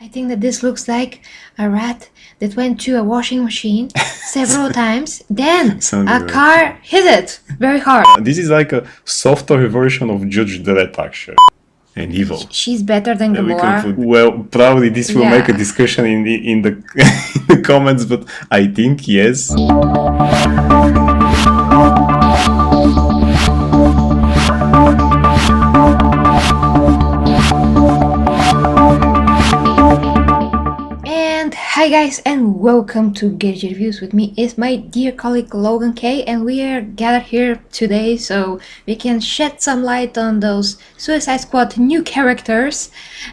I think that this looks like a rat that went to a washing machine several times, then Something a like car hit it very hard. This is like a softer version of Judge Dredd, actually. And evil. She's better than We can Gamora. put, well, probably this will make a Yeah. discussion in the in the comments, but I think yes. And hi guys, and welcome to Gadget Reviews. With me is my dear colleague Logan K, and we are gathered here today so we can shed some light on those Suicide Squad new characters,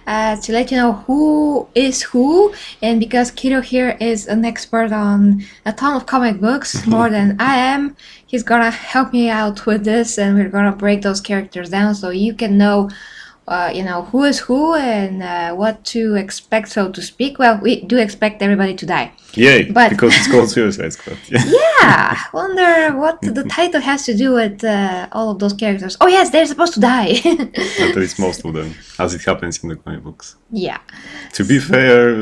to let you know who is who. And because Kiro here is an expert on a ton of comic books, more than I am, he's gonna help me out with this, and we're gonna break those characters down so you can know who is who and what to expect, so to speak. Well, we do expect everybody to die. Yay, But- because it's called Suicide Squad. Yeah. Yeah, wonder what the title has to do with all of those characters. Oh yes, they're supposed to die. At least most of them, as it happens in the comic books. Yeah. To be fair,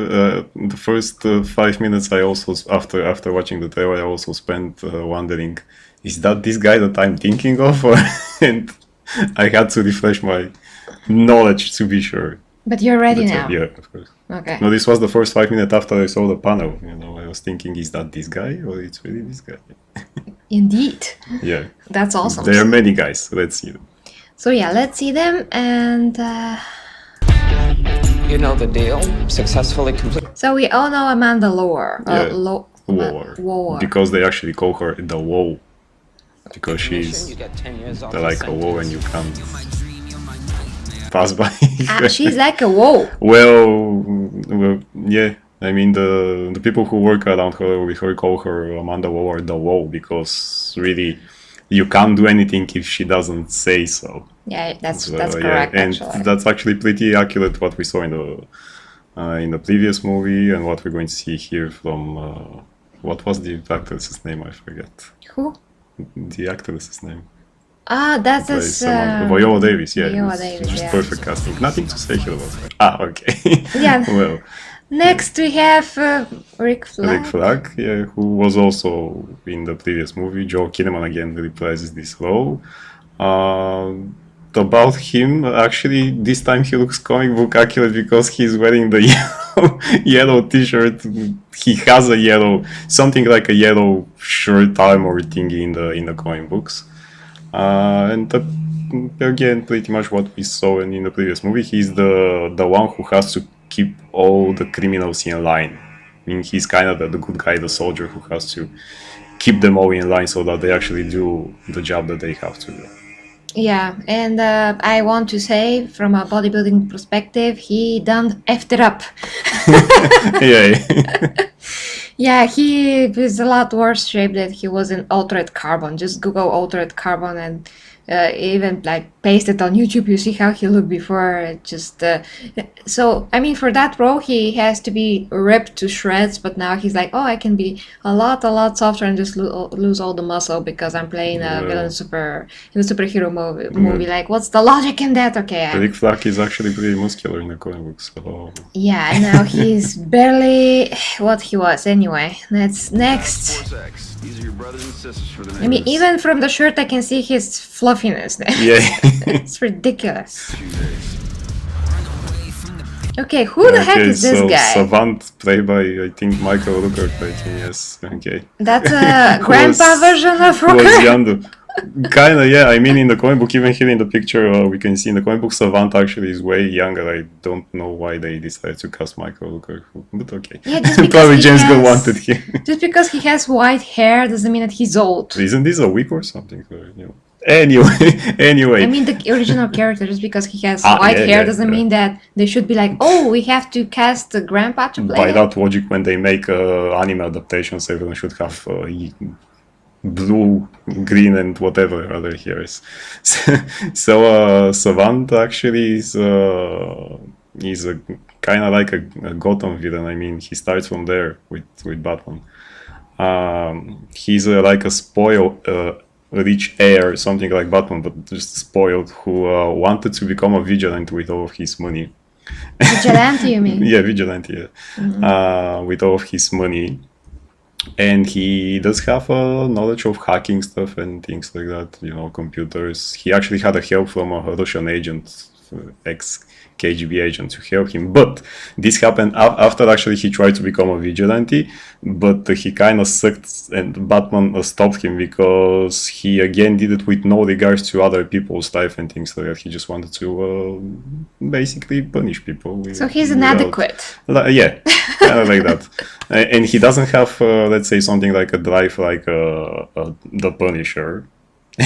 the first 5 minutes I also, after watching the trailer, I also spent wondering, is that this guy that I'm thinking of? And I had to refresh my knowledge to be sure. But you're ready But, now. yeah, of course. Okay. No, this was the first 5 minutes after I saw the panel. I was thinking, is that this guy or it's really this guy? Indeed. Yeah. That's awesome. There are many guys. Let's see them. So yeah, let's see them. And You know the deal. Successfully complete. so we all know Amanda Lower. Yeah. War. War. Because they actually call her the Woe. Because You she's get 10 years off like a Woe and you can't pass by. She's like a whoa. well, yeah. I mean, the people who work around her with her call her Amanda Woe or the Woe because really you can't do anything if she doesn't say so. Yeah, that's So, correct. and Actually. that's actually pretty accurate what we saw in the previous movie and what we're going to see here from what was the actress's name? I forget Who? the actress's name. That's Plays a Viola Davis. Yeah, Viola it's Davis, just yeah. perfect casting. Nothing to say here about her. Ah, okay. Yeah. Well, Next we have Rick Flag. Rick Flag, yeah, who was also in the previous movie. Joel Kinnaman again reprises this role. About him, actually, this time he looks comic book accurate because he's wearing the yellow t-shirt. He has a yellow, something like a yellow shirt armor thingy in the comic books. And again, pretty much what we saw in the previous movie. He's the one who has to keep all the criminals in line. I mean, he's kind of the good guy, the soldier who has to keep them all in line so that they actually do the job that they have to do. Yeah, and I want to say, from a bodybuilding perspective, he done effed it up. Yeah. Yeah, he is a lot worse shape than he was in Altered Carbon. Just Google Altered Carbon and even like paste it on YouTube. You see how he looked before. So I mean, for that role, he has to be ripped to shreds. But now he's like, oh, I can be a lot softer and just lose all the muscle because I'm playing a villain in a superhero movie. Like, what's the logic in that? Okay. Rick Flag is actually pretty muscular in the comic books. So. Yeah, and now he's barely what he was anyway. That's next. These are your brothers and sisters for the I mean, even from the shirt, I can see his fluffiness. Yeah. It's ridiculous. Okay, who the heck is this so guy? Savant, played by, I think, Michael Rooker, I think, yes. Okay. That's a grandpa version of Was Rooker? younger. Kinda, yeah. I mean, in the comic book, even here in the picture, we can see in the comic book, Savant actually is way younger. I don't know why they decided to cast Michael Rooker, but okay. Yeah, just because Probably he James Gunn has- wanted him. Just because he has white hair doesn't mean that he's old. Isn't this a wig or something? Anyway. I mean, the original character, just because he has Ah, white yeah, hair yeah, doesn't yeah. mean that they should be like, oh, we have to cast the grandpa to play By him. that logic, when they make anime adaptations, everyone should have blue, green, and whatever other hairs. So Savant actually is a kind of like a Gotham villain. I mean, he starts from there with Batman. He's like a spoiled, rich heir, something like Batman, but just spoiled, who wanted to become a vigilant with all of his money. Vigilante, you mean? Yeah, vigilante, yeah. With all of his money. And he does have a knowledge of hacking stuff and things like that, computers. He actually had a help from a Russian agent, ex-KGB agent, to help him. But this happened after actually he tried to become a vigilante, but he kind of sucked and Batman stopped him because he again did it with no regards to other people's life and things like that. He just wanted to basically punish people. So he's inadequate. Yeah, kind of like that. And he doesn't have, let's say, something like a drive like the Punisher.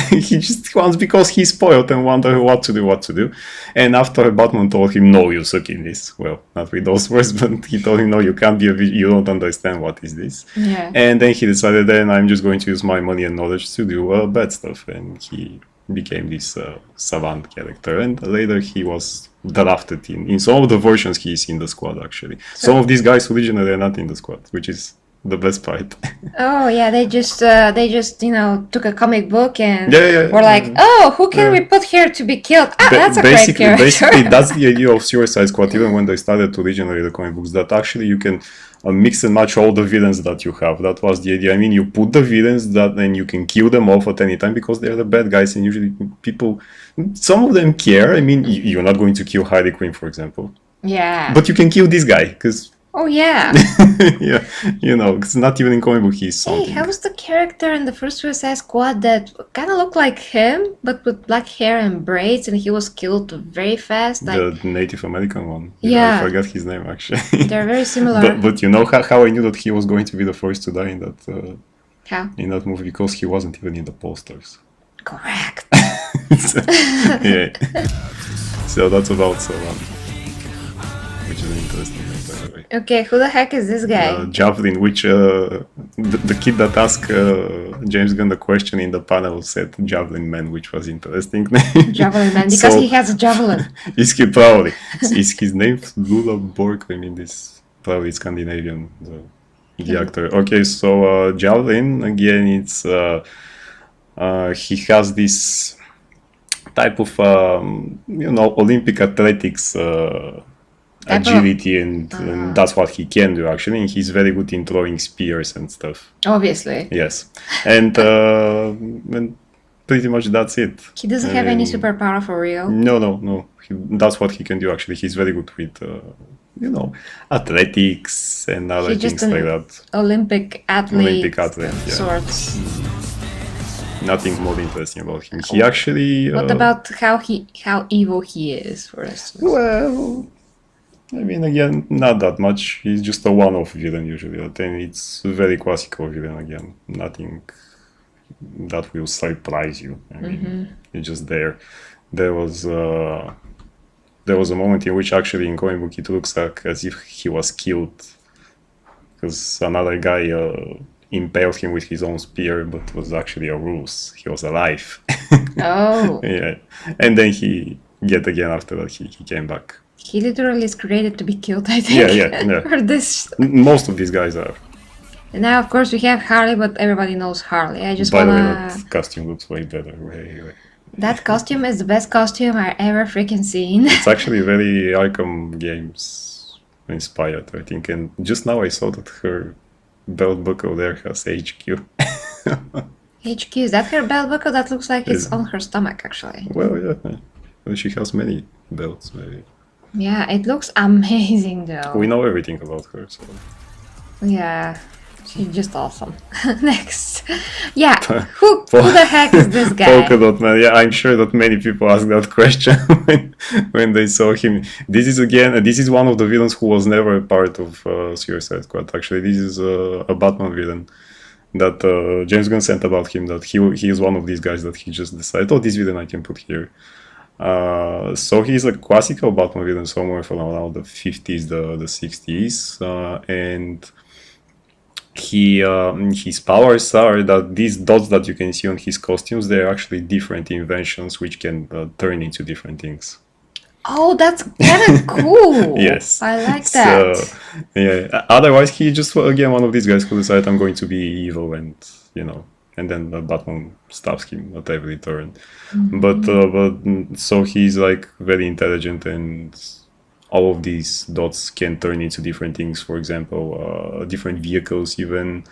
He just wants, because he's spoiled and wonder what to do. And after Batman told him, no, you suck in this. Well, not with those words, but he told him, no, you can't be you don't understand what is this. Yeah. And then he decided, then I'm just going to use my money and knowledge to do bad stuff. And he became this Savant character. And later he was drafted in some of the versions he's in the squad, actually. Some of these guys originally are not in the squad, which is the best part. Oh yeah, they just took a comic book and Yeah. were like, oh, who can we put here to be killed? That's a great character. Basically, that's the idea of Suicide Squad. Even when they started originally the comic books, that actually you can mix and match all the villains that you have. That was the idea. I mean, you put the villains that, and you can kill them off at any time because they're the bad guys, and usually people, some of them care. I mean, you're not going to kill Harley Quinn, for example. Yeah. But you can kill this guy because. Oh yeah. Yeah, it's not even in comic book. He's something. Hey, how was the character in the first Suicide Squad that kind of looked like him, but with black hair and braids, and he was killed very fast? The Native American one. Yeah. I forgot his name actually. They're very similar. But you know how I knew that he was going to be the first to die in that. How? In that movie, because he wasn't even in the posters. Correct. Yeah. So that's about Savant, which is an interesting name, by the way. Okay, who the heck is this guy? Javelin, which the kid that asked James Gunn the question in the panel said Javelin Man, which was interesting name. Javelin Man, because he has a javelin. Is he probably? Is his name Lula Borg? I mean, this probably Scandinavian, the actor. Okay, so Javelin, again, it's he has this type of Olympic athletics agility, and that's what he can do actually, and he's very good in throwing spears and stuff. Obviously. Yes, and pretty much that's it. He doesn't have any superpower for real. No. That's what he can do actually. He's very good with athletics and other things like that. Olympic athlete. Yeah. Sorts. Nothing more interesting about him. He actually. What about how evil he is, for instance? Well, I mean, again, not that much. He's just a one-off villain usually, and it's a very classical villain again. Nothing that will surprise you. I mean, it's just there. There was a moment in which actually in comic book it looks like as if he was killed because another guy impaled him with his own spear, but it was actually a ruse. He was alive. Oh. Yeah, and then yet again after that he came back. He literally is created to be killed, I think. Yeah. For this. Most of these guys are. And now, of course, we have Harley, but everybody knows Harley. I just By the way, wanna. that costume looks way better. Way. That costume is the best costume I ever freaking seen. It's actually very Arkham games inspired, I think. And just now I saw that her belt buckle there has HQ. HQ, is that her belt buckle? That looks like it's on her stomach, actually. Well, yeah. Well, she has many belts, maybe. Yeah, it looks amazing, though. We know everything about her, so. Yeah, she's just awesome. Next. Yeah, who the heck is this guy? Polka-Dot Man. Yeah, I'm sure that many people asked that question when they saw him. This is one of the villains who was never part of Suicide Squad. Actually, this is a Batman villain that James Gunn sent about him, that he is one of these guys that he just decided, this villain I can put here. So he's a classical Batman villain somewhere from around the 50s, the 60s, and his powers are that these dots that you can see on his costumes, they're actually different inventions which can turn into different things. Oh, that's kind of cool. Yes. I like that. So, yeah. Otherwise, he just, again, one of these guys who decided I'm going to be evil and, and then Batman stops him at every turn. But so he's like very intelligent and all of these dots can turn into different things. For example, different vehicles, even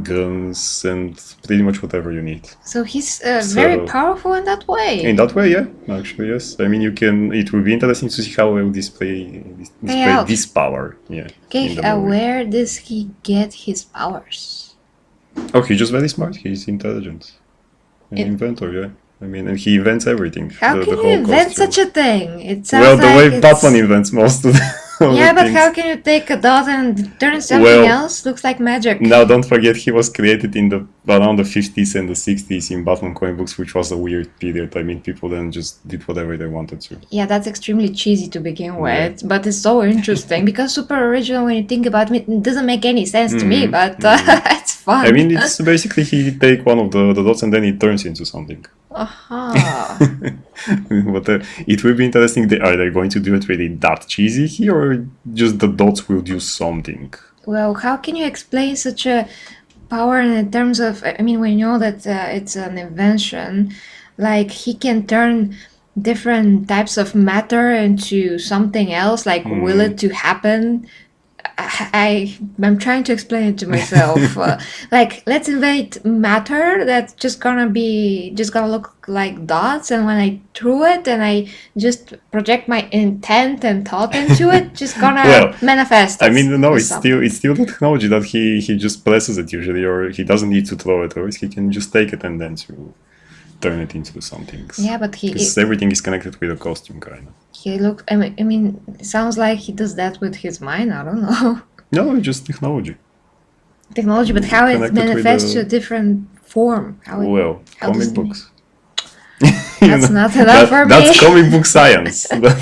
guns, and pretty much whatever you need. So he's very powerful in that way. In that way, yeah, actually, yes. I mean, you can. It will be interesting to see how will display this power. Yeah. Okay, where does he get his powers? Oh, he's just very smart. He's intelligent, an inventor. Yeah. I mean, and he invents everything. How can you invent such a thing? It sounds well, the like way Batman invents most of the. Yeah, but how can you take a dot and turn something else? Looks like magic. Now, don't forget, he was created in around the 50s and the 60s in Batman comic books, which was a weird period. I mean, people then just did whatever they wanted to. Yeah, that's extremely cheesy to begin with, but it's so interesting because super original when you think about it. It doesn't make any sense to me, but it's fun. I mean, it's basically he take one of the dots and then it turns into something. But it will be interesting. Are they going to do it really that cheesy here, or just the dots will do something? Well, how can you explain such a power in terms of? I mean, we know that it's an invention. Like he can turn different types of matter into something else. Like will it to happen? I'm trying to explain it to myself. Like, let's invent matter that's just gonna look like dots, and when I throw it and I just project my intent and thought into it, just gonna manifest. I mean, no, it's still the technology that he just presses it usually, or he doesn't need to throw it, or he can just take it and then to turn it into something. Yeah, but everything is connected with a costume, kind of. I mean, it sounds like he does that with his mind. I don't know. No, it's just technology. Technology, but how it manifests to a different form? Comic books. That's not enough for me. That's comic book science. But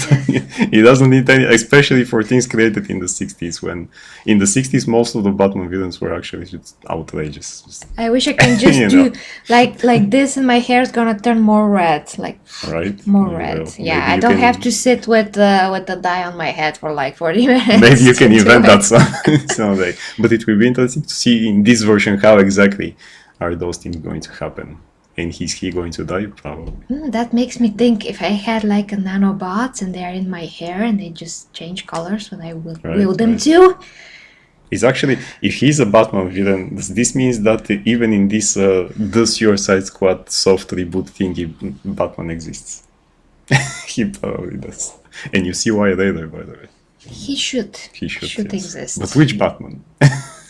he doesn't need any, especially for things created in the 60s. When in the 60s, most of the Batman villains were actually just outrageous. I wish I can just do like this, and my hair is gonna turn more red, more red. Yeah, I don't have to sit with the dye on my head for like 40 minutes. Maybe you can invent that someday. But it will be interesting to see in this version how exactly are those things going to happen. And is he going to die? Probably. That makes me think if I had like a nanobots and they're in my hair and they just change colors when I will them to. It's actually, if he's a Batman villain, this means that even in this The Suicide Squad soft reboot thingy, Batman exists. He probably does. And you see why later, by the way. He should exist. But which Batman?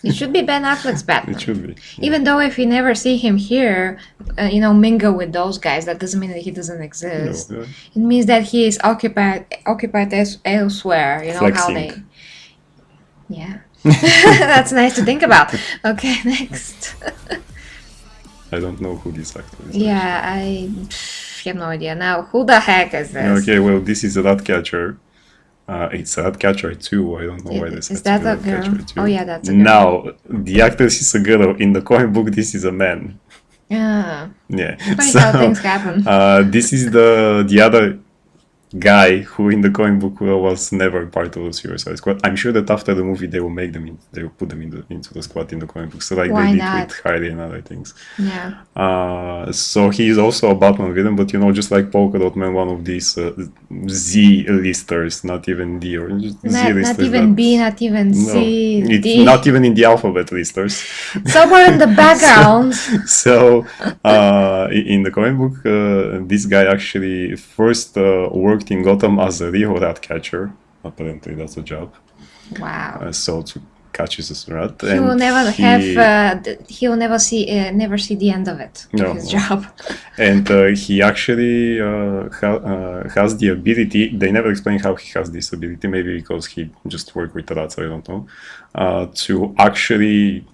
It should be Ben Affleck's Batman. It should be. Yeah. Even though if we never see him here, mingle with those guys, that doesn't mean that he doesn't exist. No, It means that he is occupied elsewhere. You know Flexing. How they. Yeah, that's nice to think about. Okay, next. I don't know who this actor is. Yeah, I have no idea. Now, who the heck is this? Okay, well, this is a Ratcatcher. It's a Ratcatcher 2. I don't know why this is that a girl? Oh yeah, that's a girl. Now, the actress is a girl. In the comic book, this is a man. Yeah. So, how things happen. This is the other guy who in the comic book was never part of the Suicide Squad. I'm sure that after the movie they will put them into the squad in the comic book, so like Why they did not? with Harley and other things. Yeah. So he is also a Batman villain, but just like Polka-Dot Man, one of these Z-listers, not even D or just Z-listers. Not even B, not even C, D. Not even in the alphabet listers. Somewhere in the background. So in the comic book, this guy actually first worked in Gotham as a real Ratcatcher. Apparently, that's a job. Wow. So to catch his rat. He will never he will never see the end of it. His job. And he actually has the ability. They never explain how he has this ability. Maybe because he just worked with rats. I don't know. To actually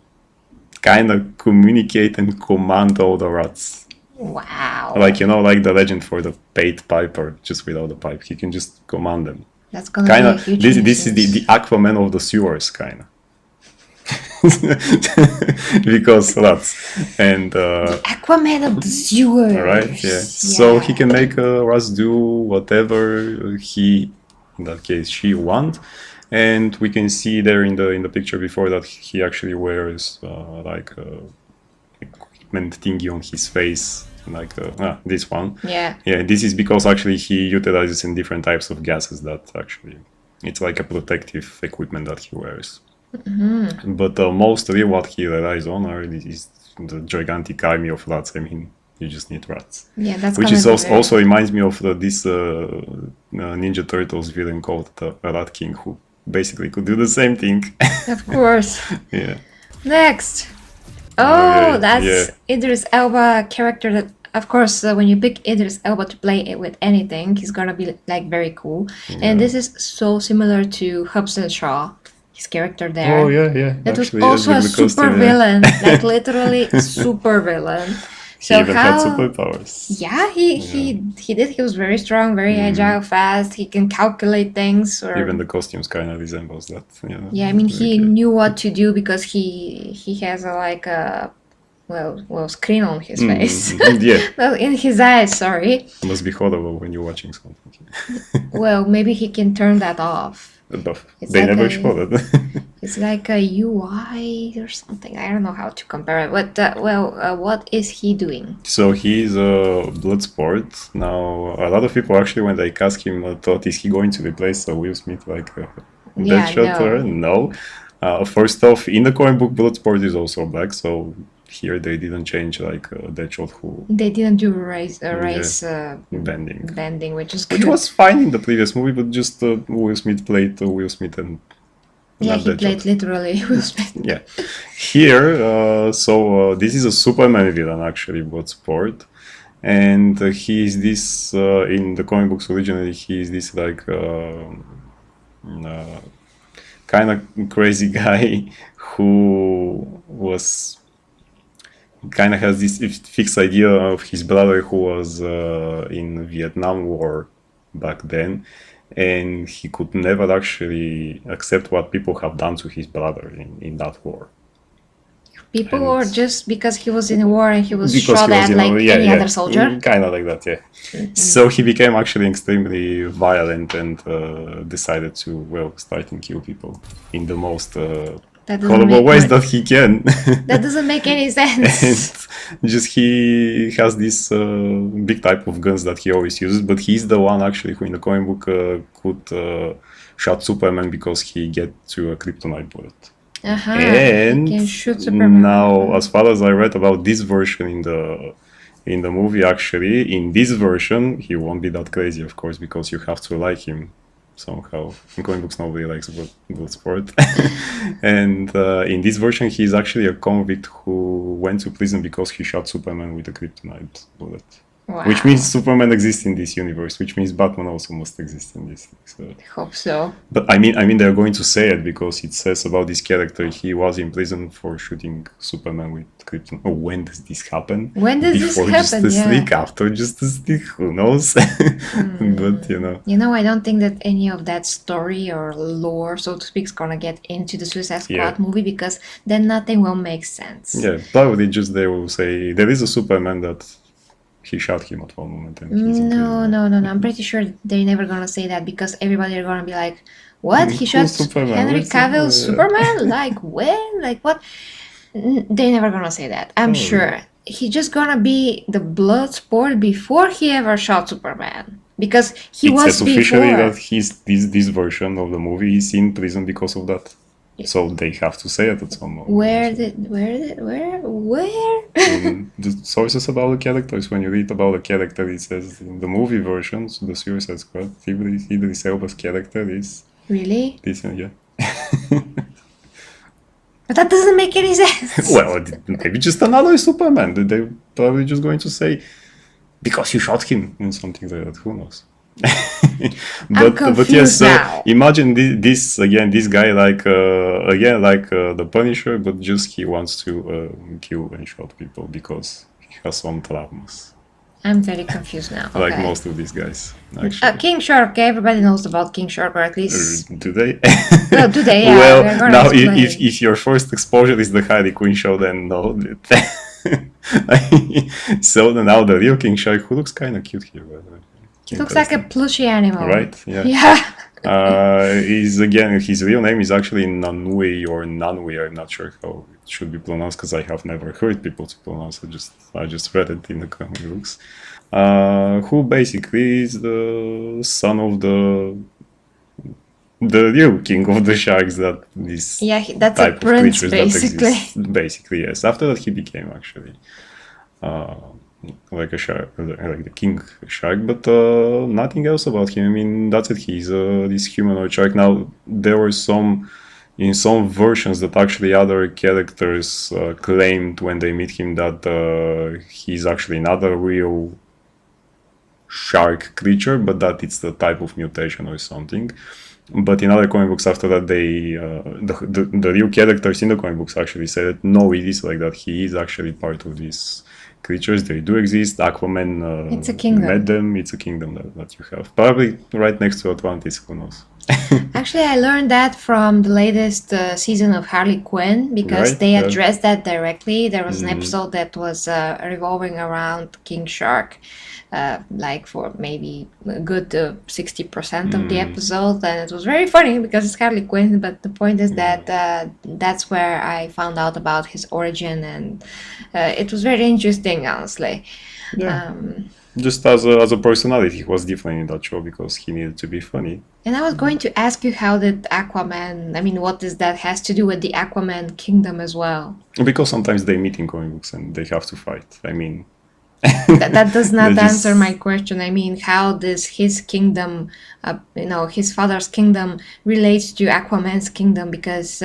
kind of communicate and command all the rats. Wow. Like like the legend for the paid piper, just without the pipe. He can just command them. That's gonna be a huge this is the Aquaman of the sewers, kind of. Because rats. And the Aquaman of the sewers. Right, yeah. So he can make rats do whatever he, in that case, she want. And we can see there in the picture before that he actually wears like equipment thingy on his face like this one. Yeah. Yeah, this is because actually he utilizes in different types of gases that actually it's like a protective equipment that he wears. But mostly what he relies on are is the gigantic army of rats. I mean, you just need rats. Yeah, that's Which gonna is be also, very- also reminds me of this Ninja Turtles villain called the Rat King, who basically could do the same thing. Of course. Yeah. Next. Oh, Oh, yeah, that's yeah. Idris Elba character that, of course, when you pick Idris Elba to play it with anything, he's gonna be like very cool. And this is so similar to Hobson Shaw, his character there. Oh yeah. That was Actually, yes, also with a the costume, super yeah. villain, like literally super villain. He So even had superpowers. Yeah, he did. He was very strong, very agile, fast. He can calculate things. Or Even the costumes kind of resembles that. yeah, I mean he knew what to do because he has a screen on his face. Yeah, Well, in his eyes. Sorry. must be horrible when you're watching something. Well, maybe he can turn that off. But It's they like never a- showed it. It's like a UI or something. I don't know how to compare it. But what is he doing? So he's a Bloodsport. Now, a lot of people actually, when they asked him, thought, is he going to replace Will Smith like Yeah, Deadshot? no. No. First off, in the comic book, Bloodsport is also black, so here they didn't change like Deadshot who They didn't do race bending. which is good. Which was fine in the previous movie, but just Will Smith played Will Smith and Yeah, not he Deadshot. played literally Will Smith. Yeah. Here, this is a Superman villain actually, Bloodsport. And he's this, in the comic books originally, he's this like kind of crazy guy who was kind of has this fixed idea of his brother who was in Vietnam War back then, and he could never actually accept what people have done to his brother in that war. People, And- or just because he was in a war and he was Because shot he was, at like any other soldier? Kind of like that, yeah. So he became actually extremely violent and decided to, start and kill people in the most That doesn't horrible make ways much- that he can. That doesn't make any sense. And just he has this big type of guns that he always uses, but he's the one actually who in the comic book could shot Superman because he get to a kryptonite bullet. Uh-huh. And he can shoot Superman. now, as far as I read about this version in the movie, actually, in this version, he won't be that crazy, of course, because you have to like him somehow. In comic books, nobody likes Bloodsport. And in this version, he's actually a convict who went to prison because he shot Superman with a kryptonite bullet. Wow. Which means Superman exists in this universe, which means Batman also must exist in this. So. I hope so. But I mean, they're going to say it because it says about this character he was in prison for shooting Superman with kryptonite. Oh, when does this happen? When does this Before happen? Justice Yeah. League, after Justice League, who knows? But You know, I don't think that any of that story or lore, so to speak, is gonna get into the Suicide Squad Yeah. movie because then nothing will make sense. yeah, probably just they will say there is a Superman that he shot him at one moment and he's in No, prison. no. I'm pretty sure they're never gonna say that because everybody are gonna be like, "What? He shot Superman? Henry What's Cavill that? Superman? Like when? Like what?" They're never gonna say that. I'm sure he's just gonna be the Bloodsport before he ever shot Superman because he It was says officially before. that this version of the movie is in prison because of that. So they have to say it at some moment. Where? In the sources about the characters, when you read about the character, it says in the movie versions, the Suicide Squad, Idris Elba's character is Really? this, yeah. But that doesn't make any sense. Well, maybe just another Superman. They're probably just going to say, because you shot him, and something like that. Who knows? but confused yes, now. imagine this again. This guy like the Punisher, but just he wants to kill and shoot people because he has some traumas, I'm very confused now. like okay. most of these guys. Actually, King Shark. Okay, everybody knows about King Shark, or at least do they? well, do they? Yeah, well, we're gonna now explain. if your first exposure is the Harley Quinn show, then no. So now the real King Shark, who looks kind of cute here, by the way. It looks like a plushy animal. Right? Yeah. Yeah. Is again, his real name is actually Nanui or Nanui. I'm not sure how it should be pronounced because I have never heard people to pronounce it. I just read it in the comic books. Who basically is the son of the real king of the sharks that this Yeah, that's type a of prince, creatures basically. that exist. Basically, yes. After that, he became actually like a shark, like the king shark, but nothing else about him. I mean, that's it. He's this humanoid shark. Now, there were in some versions that actually other characters claimed when they meet him that he's actually not a real shark creature, but that it's the type of mutation or something. But in other comic books after that, they the real characters in the comic books actually said that no, it is like that. He is actually part of these creatures. They do exist. Aquaman It's a kingdom. met them. It's a kingdom that you have. Probably right next to Atlantis, who knows? Actually, I learned that from the latest season of Harley Quinn because Right, they yeah. addressed that directly. There was an episode that was revolving around King Shark, like for maybe a good 60% of the episode, and it was very funny because it's Harley Quinn. But the point is that that's where I found out about his origin, and it was very interesting, honestly. Yeah. Just as a personality, he was different in that show because he needed to be funny. And I was going to ask you, how did Aquaman, I mean, what does that has to do with the Aquaman kingdom as well? Because sometimes they meet in comic books and they have to fight. I mean, That does not They just- answer my question. I mean, how does his kingdom, his father's kingdom relates to Aquaman's kingdom? Because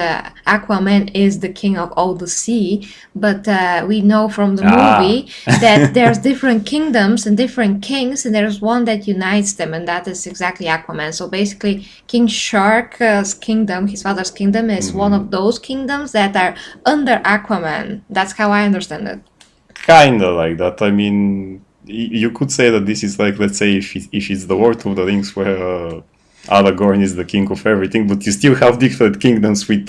Aquaman is the king of all the sea, but we know from the movie that there's different kingdoms and different kings, and there's one that unites them, and that is exactly Aquaman. So basically, King Shark's kingdom, his father's kingdom, is one of those kingdoms that are under Aquaman. That's how I understand it. Kinda like that. I mean, you could say that this is like, let's say, if it's the Lord of the Rings where Aragorn is the king of everything, but you still have different kingdoms with.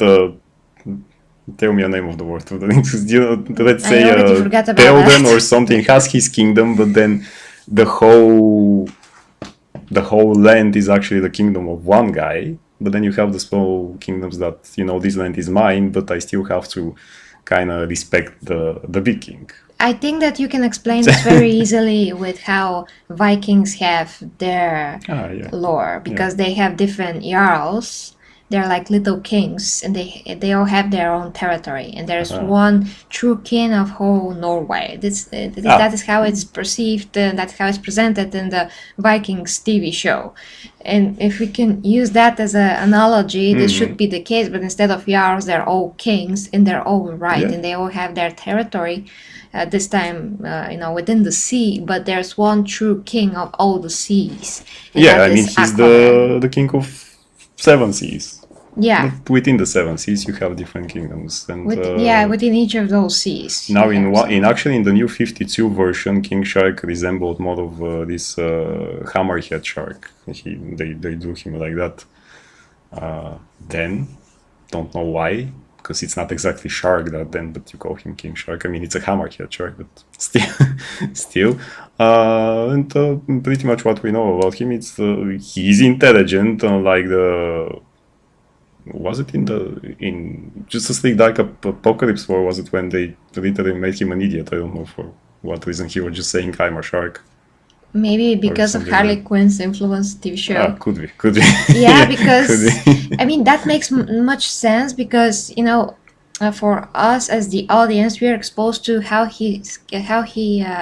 Tell me a name of the Lord of the Rings. You know, let's I say already forgot about Theoden that. or something has his kingdom, but then the whole land is actually the kingdom of one guy. But then you have the small kingdoms that, you know, this land is mine, but I still have to kind of respect the big king. I think that you can explain this very easily with how Vikings have their Yeah. lore, because they have different jarls. They're like little kings, and they all have their own territory. And there's one true king of whole Norway. That is how it's perceived, and that's how it's presented in the Vikings TV show. And if we can use that as an analogy, this should be the case. But instead of jarls, they're all kings in their own right, Yeah. and they all have their territory. This time, within the sea, but there's one true king of all the seas. And Yeah, that I mean, is he's Aquaman. the king of 7 seas. Yeah, But within the 7 seas, you have different kingdoms. And within each of those seas. now you have some. actually in the new 52 version, King Shark resembled more of this hammerhead shark. They drew him like that. Then, don't know why, because it's not exactly shark that then, but you call him King Shark. I mean, it's a hammerhead shark, but still. And pretty much what we know about him, it's he's intelligent, unlike the. Was it in Justice League Dark Apocalypse, or was it when they literally made him an idiot? I don't know for what reason. He was just saying I'm a shark. Maybe because of something Harley like- Quinn's influence TV show. Could be. Yeah, Could because be. I mean that makes much sense, because for us as the audience, we are exposed to how he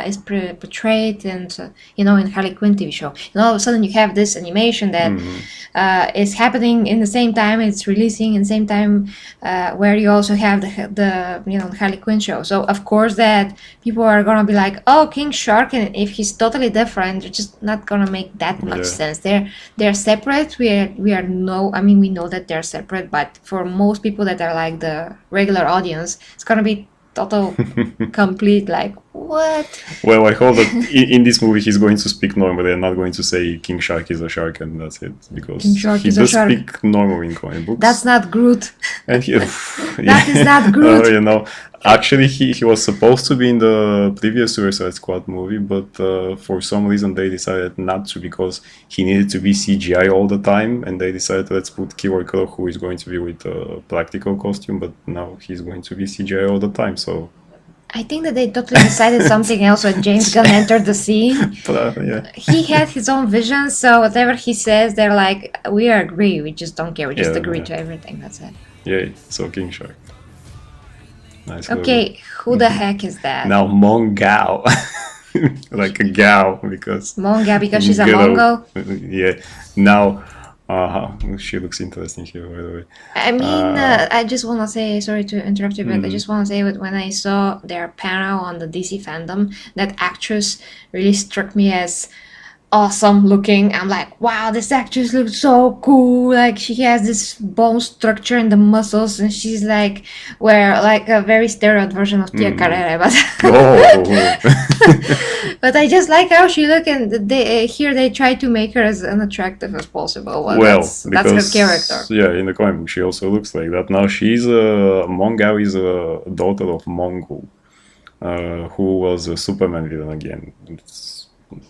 is portrayed, and in Harley Quinn TV show, and all of a sudden you have this animation that is happening in the same time, it's releasing in the same time, where you also have the Harley Quinn show. So of course that people are gonna be like, oh, King Shark, and if he's totally different, they're just not gonna make that much Yeah. sense. They're separate. We know that they're separate, but for most people that are like the regular audience, it's gonna be total complete like, what? Well, I hope that in this movie he's going to speak normal. They're not going to say King Shark is a shark and that's it, because King Shark he is a does shark. speak normal in comic books. That's not Groot. And he, That is not Groot. You know, Actually, he was supposed to be in the previous Suicide Squad movie, but for some reason they decided not to because he needed to be CGI all the time, and they decided let's put Killer Croc, who is going to be with a practical costume, but now he's going to be CGI all the time. So I think that they totally decided something else when James Gunn entered the scene. yeah, He had his own vision, so whatever he says, they're like, we agree, we just don't care, we just Yeah, agree yeah. to everything, that's it. yeah. So King Shark. Nice. logo. Okay, who the heck is that? Now Mongal, like a gal because Mongal, because she's a Girl. Mongol? Yeah. Now, she looks interesting here, by the way. I mean, I just want to say, sorry to interrupt you, but I just want to say that when I saw their panel on the DC fandom, that actress really struck me as awesome looking. I'm like, wow, this actress looks so cool. Like, she has this bone structure in the muscles, and she's like, like a very steroid version of Tia Carrere, but Oh, but I just like how she look, and here they try to make her as unattractive as possible. Well, well, that's her because character. yeah, in the comic book she also looks like that. Now she's a Mongal is a daughter of Mongal, who was a Superman villain again.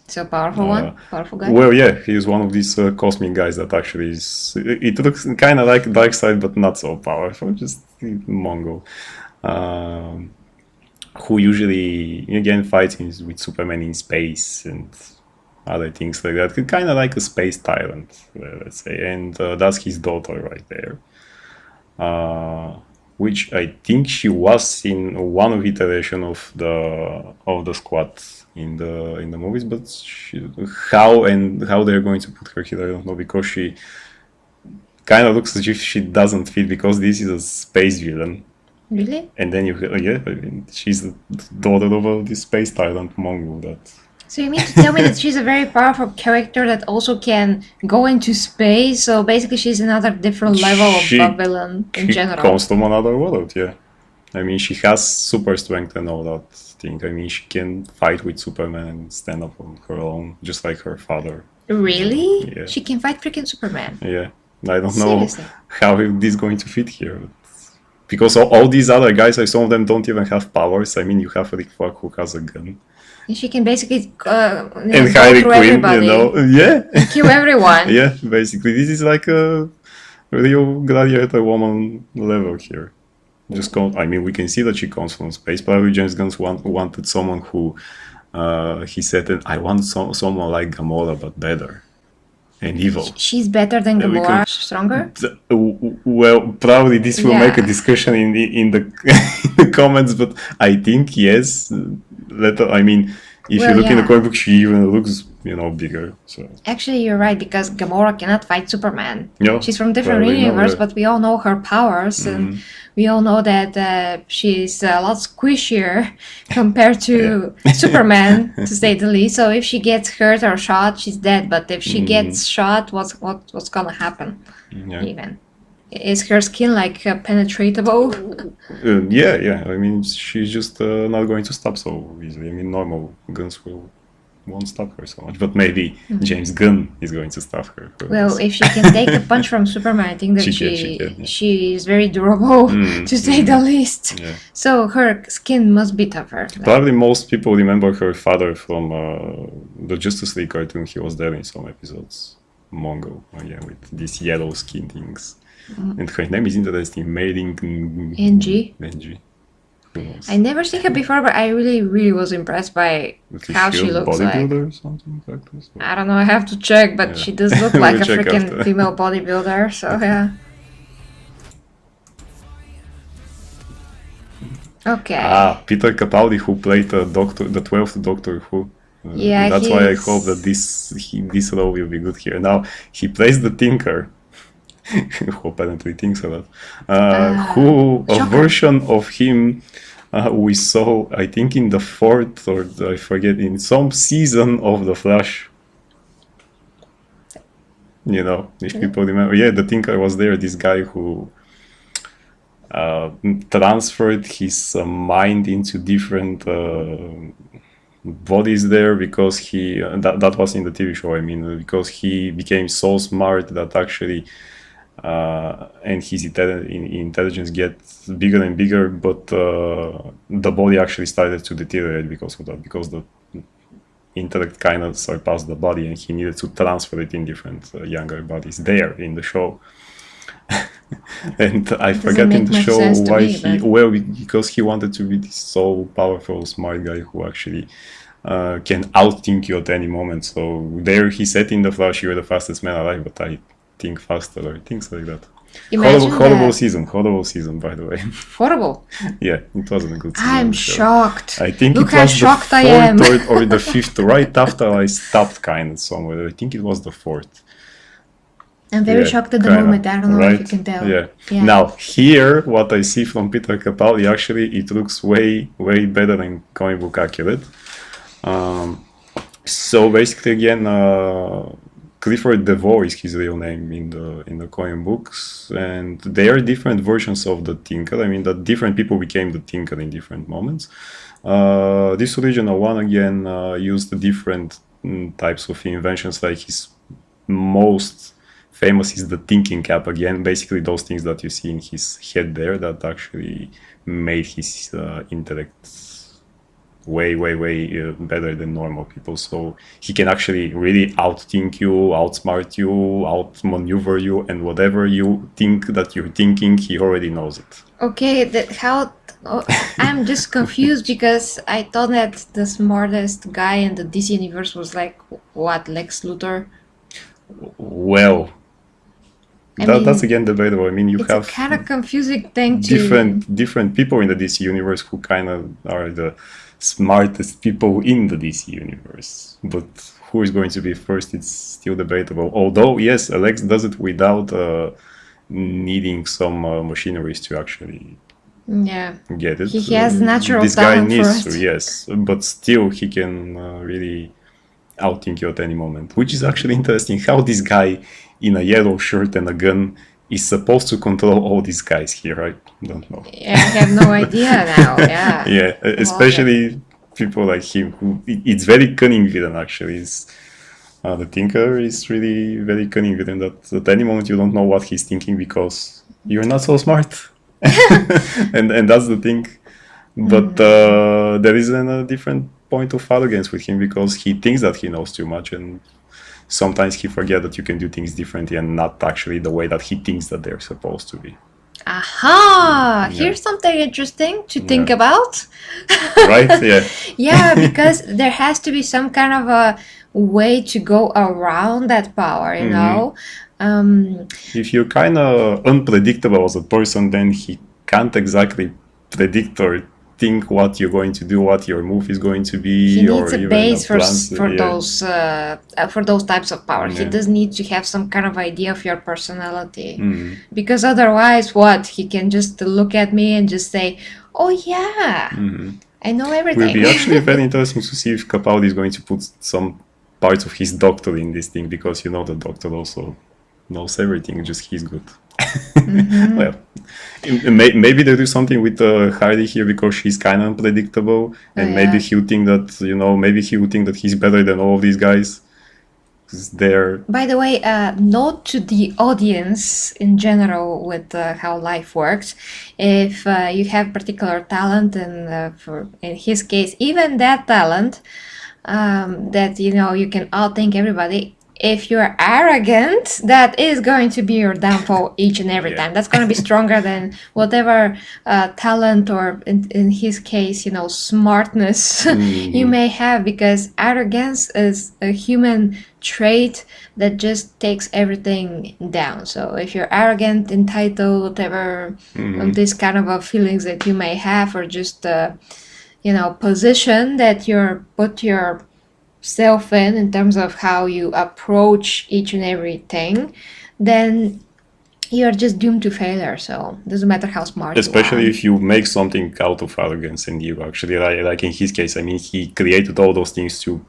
So powerful one, powerful guy. Well, yeah, he's one of these cosmic guys that actually is. It looks kind of like Darkseid, but not so powerful. Just Mongol, who usually again fights with Superman in space and other things like that. Kind of like a space tyrant, let's say. And that's his daughter right there. Which I think she was in one of iteration of the squad in the movies, but how they're going to put her here, I don't know, because she kind of looks as if she doesn't fit because this is a space villain. Really? And then I mean, she's the daughter of this space tyrant Mongol that. So you mean to tell me that she's a very powerful character that also can go into space? So basically, she's another different level of villain in She general. comes from another world, yeah. I mean, she has super strength and all that thing. I mean, she can fight with Superman and stand up on her own, just like her father. Really? Yeah. She can fight freaking Superman. Yeah, I don't know Seriously? how this is going to fit here. Because all these other guys, some of them don't even have powers. I mean, you have Rick Flag who has a gun. And she can basically And go Harley through Quinn, everybody, yeah. kill everyone. Yeah, basically. This is like a real gladiator woman level here. I mean, we can see that she comes from space. Probably James Gunn wanted someone who, he said, that I want someone like Gamora, but better and evil. She's better than Gamora, because- stronger? Well, probably this will make a Yeah. discussion in the in the comments, but I think yes. I mean, if Well, you look in the yeah. comic book, she even looks bigger. So Actually, you're right, because Gamora cannot fight Superman. Yeah, She's from different probably not, universe, yeah. but we all know her powers, and we all know that she's a lot squishier compared to Superman, to say the least. So if she gets hurt or shot, she's dead. But if she gets shot, what's gonna happen? yeah. Even is her skin like penetratable? Yeah. I mean, she's just not going to stop so easily. I mean, normal guns won't stop her so much, but maybe James Gunn is going to stop her. Well, if she can take a punch from Superman, I think that She can, yeah. she is very durable, to say the least. Yeah. So her skin must be tougher. Probably most people remember her father from the Justice League cartoon. He was there in some episodes. Mongal, again, with these yellow skin things. And her name is interesting, Mailing NG. NG. Who knows? I never seen her before, but I really was impressed by Is how she a looks like. bodybuilder or something like this? I don't know, I have to check, but Yeah. she does look like a We'll check freaking after. female bodybuilder, so yeah. Okay. Peter Capaldi, who played the 12th Doctor Who. Yeah, that's why I he's- hope that this role will be good here. Now he plays the Tinker, who apparently thinks a lot. Who a shocker. version of him we saw, I think, in the 4th or I forget, in some season of The Flash. If people remember, yeah, the Tinker was there. This guy who transferred his mind into different bodies there because he that was in the TV show. I mean, because he became so smart that actually and his intelligence gets bigger and bigger, but the body actually started to deteriorate because of that, because the intellect kind of surpassed the body, and he needed to transfer it in different younger bodies there in the show. And I forget in the show why because he wanted to be this so powerful, smart guy who actually can outthink you at any moment. So there he said in the Flash, "You're the fastest man alive, but I think faster," or things like that. Horrible season, by the way. Horrible. Yeah, it wasn't a good season. I'm shocked. I think Look it how was shocked the I am. fourth or the fifth, right after I stopped kind of somewhere. I think it was the fourth. I'm very shocked at the moment. I don't know if you can tell. Yeah. Now here, what I see from Peter Capaldi, actually, it looks way better than comic book accurate. So basically, again, Clifford DeVoe is his real name in the comic books, and they are different versions of the Tinker. I mean, that different people became the Tinker in different moments. This original one again used different types of inventions. Like his most famous is the thinking cap again. Basically, those things that you see in his head there that actually made his intellect way better than normal people. So he can actually really outthink you, outsmart you, outmaneuver you, and whatever you think that you're thinking, he already knows it. Okay, I'm just confused because I thought that the smartest guy in the DC universe was like, what, Lex Luthor? Well, that's again debatable. I mean, you have a kind of confusing thing to different people in the DC universe who kind of are the smartest people in the DC universe, but who is going to be first, it's still debatable. Although yes, Alex does it without needing some machineries to actually get it. He has natural this talent guy needs for it. to, yes, but still he can really outthink you at any moment, which is actually interesting how this guy in a yellow shirt and a gun is supposed to control all these guys here. I don't know. Yeah, I have no idea now. Yeah. Yeah, especially people like him who it's very cunning villain actually. The Tinker is really very cunning villain that at any moment you don't know what he's thinking because you're not so smart. and that's the thing. But there is a different point of arrogance with him because he thinks that he knows too much, and sometimes he forgets that you can do things differently and not actually the way that he thinks that they're supposed to be. Aha! Here's something interesting to think about. Right? Yeah. Yeah, because there has to be some kind of a way to go around that power, you know? If you're kind of unpredictable as a person, then he can't exactly predict or think what you're going to do, what your move is going to be. He needs a base for those types of power. He does need to have some kind of idea of your personality, because otherwise, what he can just look at me and just say, "Oh yeah, I know everything." It will be actually very interesting to see if Capaldi is going to put some parts of his doctor in this thing, because you know the doctor also knows everything. Just he's good. Well, maybe they do something with Heidi here because she's kind of unpredictable, and maybe he'll think that maybe he would think that he's better than all of these guys. By the way, note to the audience in general with how life works. If you have particular talent, and in his case, even that talent, that you can outthink everybody. If you're arrogant, that is going to be your downfall each and every time. That's going to be stronger than whatever talent or, in his case, smartness you may have, because arrogance is a human trait that just takes everything down. So if you're arrogant, entitled, whatever of these kind of feelings that you may have, or just position that you're put your self in terms of how you approach each and everything, then you're just doomed to failure. So it doesn't matter how smart especially you are. If you make something out of arrogance, and you actually, like in his case, I mean, he created all those things to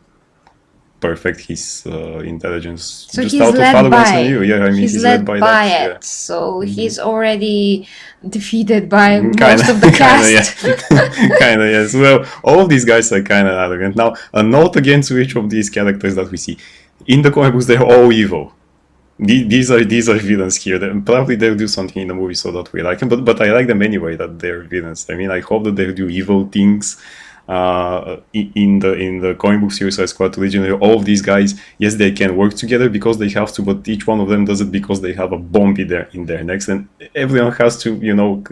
perfect his intelligence, So just he's out of led arrogance by and you. Yeah, I mean, he's led by that. it. So he's already defeated by Kinda, most of the cast. Kinda, yes. Well, all of these guys are kind of arrogant. Now, a note again to each of these characters that we see. In the comic books, they're all evil. these are villains here. Probably they'll do something in the movie so that we like them, but I like them anyway. That they're villains. I mean, I hope that they'll do evil things. In the comic book Suicide Squad originally, all of these guys, yes, they can work together because they have to, but each one of them does it because they have a bomb in their necks, and everyone has to,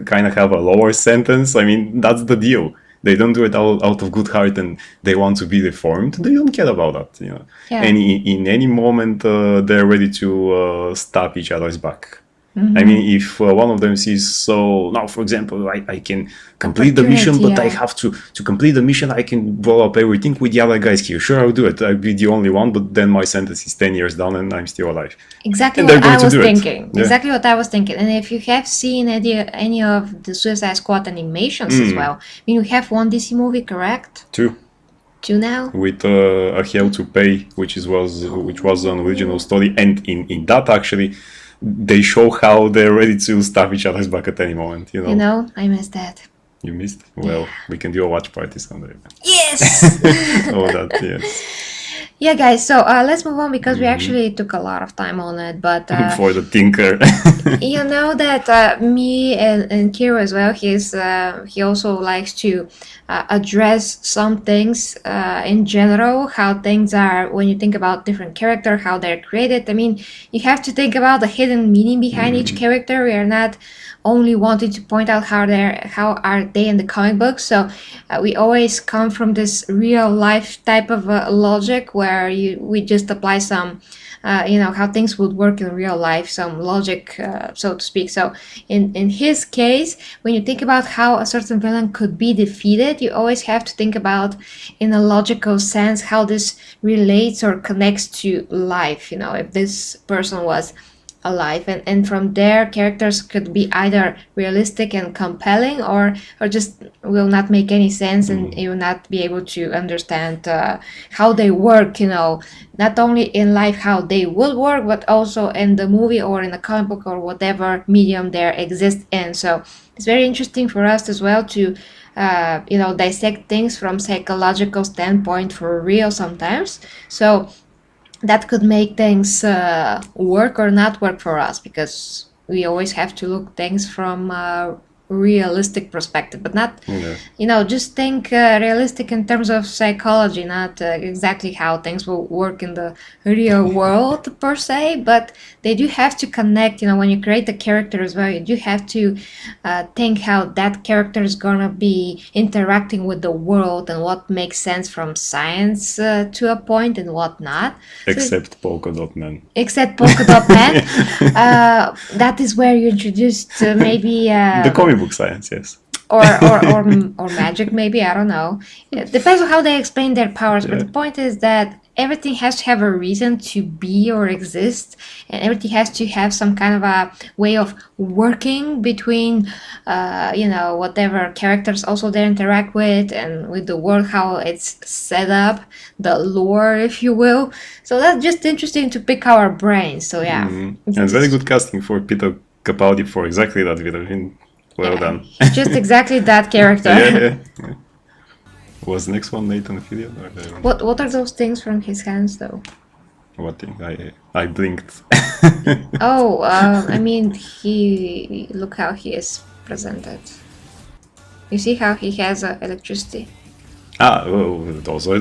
kind of have a lower sentence. I mean, that's the deal. They don't do it out of good heart, and they want to be reformed. They don't care about that, Yeah. And in any moment, they're ready to stab each other's back. I mean, if one of them sees, so now, for example, I can complete the mission, but I yeah. have to complete the mission, I can blow up everything with the other guys here. Sure, I'll do it. I'll be the only one, but then my sentence is 10 years down and I'm still alive. Exactly And what they're going I to was do it. thinking. Yeah. Exactly what I was thinking. And if you have seen any of the Suicide Squad animations as well, I mean, we have one DC movie, correct? Two. Two now? With A Hell to Pay, which was an original story, and in that actually, they show how they're ready to stab each other's back at any moment. You know, I missed that. You missed? Well, we can do a watch party someday. Yes! Oh, that, yes. Yeah, guys, so let's move on because we actually took a lot of time on it, but For the Tinker. you know that me and Kiro as well, he also likes to address some things in general, how things are when you think about different character, how they're created. I mean, you have to think about the hidden meaning behind each character. We are not only wanting to point out how are they in the comic books. So we always come from this real life type of logic where we just apply some how things would work in real life, some logic, so to speak. So in his case, when you think about how a certain villain could be defeated, you always have to think about, in a logical sense, how this relates or connects to life. If this person was alive, and from there characters could be either realistic and compelling or just will not make any sense, and you will not be able to understand how they work, not only in life how they will work, but also in the movie or in the comic book or whatever medium they exist in. So it's very interesting for us as well to dissect things from psychological standpoint for real sometimes. So that could make things work or not work for us, because we always have to look things from a realistic perspective, but not just think realistic in terms of psychology, not exactly how things will work in the real world per se, but they do have to connect. When you create a character as well, you do have to think how that character is gonna be interacting with the world and what makes sense from science to a point and what not. Except Polka-Dot Man. Except Polka-Dot Man. That is where you introduced maybe The comic book science, yes. or magic, maybe, I don't know. It depends on how they explain their powers, but the point is that everything has to have a reason to be or exist, and everything has to have some kind of a way of working between whatever characters also they interact with, and with the world, how it's set up, the lore, if you will. So that's just interesting to pick our brains. So yeah. And very good casting for Peter Capaldi for exactly that villain. Well done. He's just exactly that character. yeah. Was the next one Nathan Fillion? What are those things from his hands, though? What thing? I blinked. Oh, I mean, look how he is presented. You see how he has electricity? Well, those are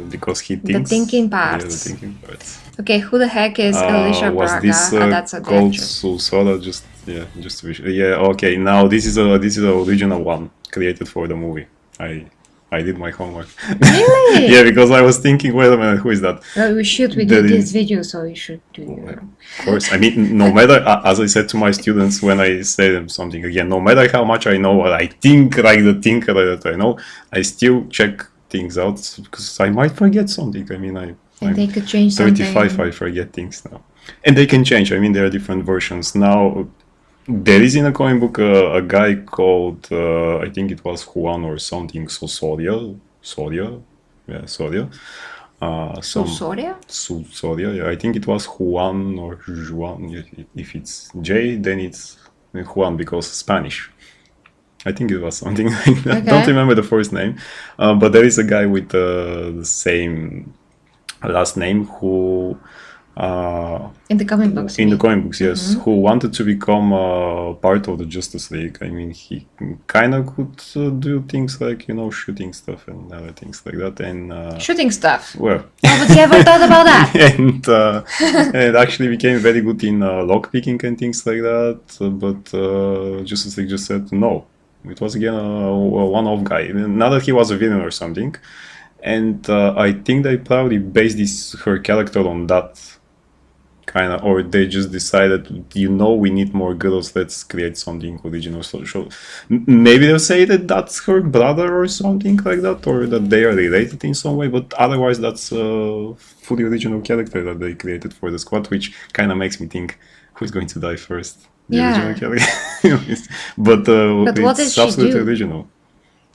because he thinks. The thinking parts. Yeah, the thinking parts. Okay, who the heck is Alicia Was Braga? this That's a called actress. Solsoria? Just to be sure. Yeah, okay. Now this is a original one created for the movie. I did my homework. Really? Yeah, because I was thinking, wait a minute, who is that? Well, we did this video, so you should do your... Of course. I mean, no matter, as I said to my students when I say them something again, no matter how much I know or I think like the thinker that I know, I still check things out because I might forget something. I mean, And they could change something. 35, I forget things now. And they can change. I mean, there are different versions. Now, there is in a comic book a guy called, I think it was Juan or something, Solsoria. Yeah, Soria. Solsoria? Solsoria, yeah. I think it was Juan or Juan. If it's J, then it's Juan because Spanish. I think it was something like that. Okay. Don't remember the first name. But there is a guy with the same last name who In the comic books. in the comic books, yes, who wanted to become part of the Justice League. I mean, he kind of could do things like, shooting stuff and other things like that. And Shooting stuff. well, Oh, but you ever thought about that? and actually became very good in lockpicking and things like that. But Justice League just said no. It was again a one-off guy. Not that he was a villain or something. And I think they probably based her character on that kind of, or they just decided, we need more girls, let's create something original. So maybe they'll say that that's her brother or something like that, or that they are related in some way, but otherwise that's a fully original character that they created for the squad, which kind of makes me think, who's going to die first? The original character? But what did it's she absolutely do? original.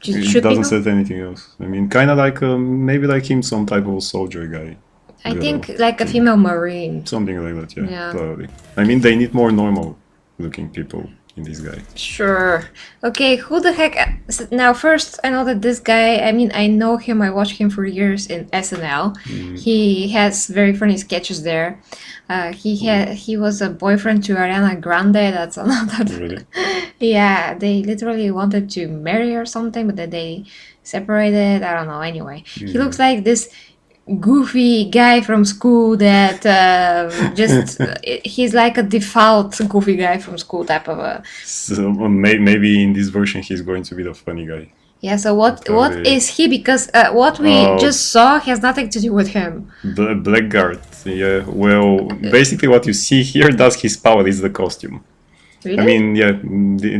Just It shoot doesn't people? say anything else. I mean, kind of like maybe like him, some type of soldier guy. I think like a female marine. Something like that, yeah, Yeah. probably. I mean, they need more normal-looking people in this guy. Sure. Okay, who the heck? Now, first, I know that this guy, I mean, I know him, I watched him for years in SNL. He has very funny sketches there. He was a boyfriend to Ariana Grande, that's another. Really? Yeah, they literally wanted to marry or something, but then they separated. I don't know, anyway. He looks like this goofy guy from school that he's like a default goofy guy from school type of a. So maybe in this version he's going to be the funny guy. Yeah, so what Probably. is he? Because what we just saw has nothing to do with him. Blackguard, yeah. Well, basically what you see here, that's his power, is the costume. Really? I mean, yeah,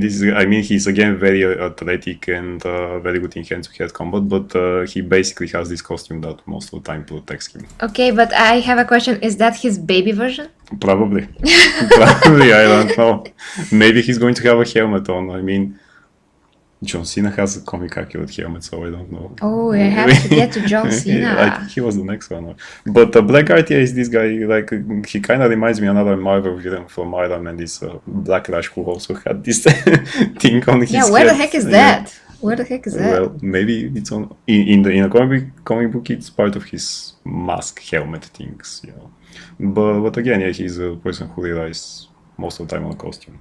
this is. I mean, he's again very athletic and very good in hand-to-hand combat, but he basically has this costume that most of the time protects him. Okay, but I have a question. Is that his baby version? Probably, probably. I don't know. Maybe he's going to have a helmet on. I mean, John Cena has a comic accurate helmet, so I don't know. Oh, I have to get to John Cena. I think he was the next one. But Blackguard, yeah, is this guy, like, he kind of reminds me of another Marvel villain from Iron Man, this Black Rush, who also had this thing on his Yeah, where the head. heck is Yeah. that? Where the heck is that? Well, maybe it's on in a comic book. It's part of his mask helmet things, But again, yeah, he's a person who relies most of the time on a costume.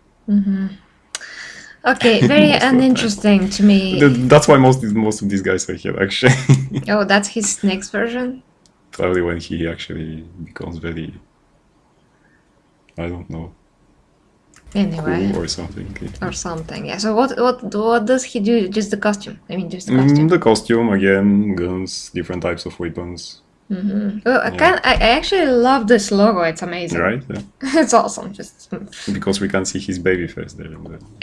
Okay, very Most of the time. uninteresting to me. That's why most of these guys are here, actually. Oh, that's his next version? Probably when he actually becomes very, I don't know, Anyway. cool or something. Or something, yeah. So what does he do? Just the costume? I mean, just the costume. The costume, again, guns, different types of weapons. Well, I actually love this logo. It's amazing. Right? Yeah. It's awesome. Just Because we can see his baby face there.